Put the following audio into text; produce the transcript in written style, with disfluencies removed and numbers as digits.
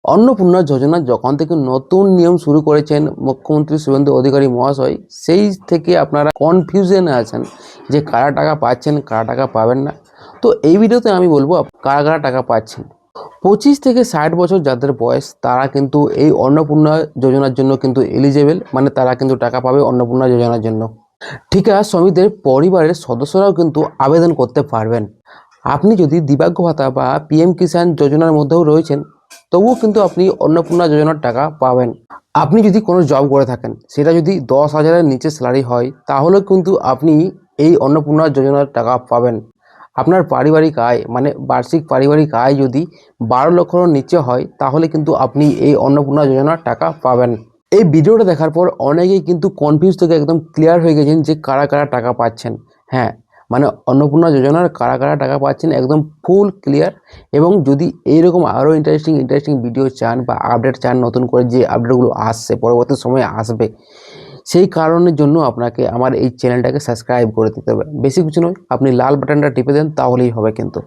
অন্নপূর্ণা যোজনা যখন থেকে নতুন নিয়ম শুরু করেছেন মুখ্যমন্ত্রী শুভেন্দু অধিকারী মহাশয়, সেই থেকে আপনারা কনফিউশনে আছেন যে কারা টাকা পাচ্ছেন, কারা টাকা পাবেন না। তো এই ভিডিওতে আমি বলবো কারা কারা টাকা পাচ্ছেন। 25 থেকে 60 বছর যাদের বয়স তারা কিন্তু এই অন্নপূর্ণা যোজনার জন্য কিন্তু এলিজেবল, মানে তারা কিন্তু টাকা পাবে অন্নপূর্ণা যোজনার জন্য। ঠিকা শ্রমিকদের পরিবারের সদস্যরাও কিন্তু আবেদন করতে পারবেন। আপনি যদি দিব্যাঙ্গ ভাতা বা পিএম কিষাণ যোজনার মধ্যেও রয়েছেন, তবুও কিন্তু আপনি অন্নপূর্ণা যোজনার টাকা পাবেন। আপনি যদি কোনো জব করে থাকেন, সেটা যদি 10,000-এর নিচে স্যালারি হয়, তাহলে কিন্তু আপনি এই অন্নপূর্ণা যোজনার টাকা পাবেন। আপনার পারিবারিক আয় মানে বার্ষিক পারিবারিক আয় যদি 12 লক্ষের নিচে হয়, তাহলে কিন্তু আপনি এই অন্নপূর্ণা যোজনার টাকা পাবেন। এই ভিডিওটা দেখার পর অনেকেই কিন্তু কনফিউজ থেকে একদম ক্লিয়ার হয়ে গেছেন যে কারা কারা টাকা পাচ্ছেন। হ্যাঁ, মানে অন্নপূর্ণা যোজনার কারা কারা টাকা পাচ্ছেন একদম ফুল ক্লিয়ার। এবং যদি এইরকম আরও ইন্টারেস্টিং ভিডিও চান বা আপডেট চান, নতুন করে যে আপডেটগুলো আসছে পরবর্তী সময়ে আসবে, সেই কারণের জন্য আপনাকে আমার এই চ্যানেলটাকে সাবস্ক্রাইব করে দিতে হবে। বেশি কিছু নয়, আপনি লাল বাটনটা টিপে দেন তাহলেই হবে কিন্তু।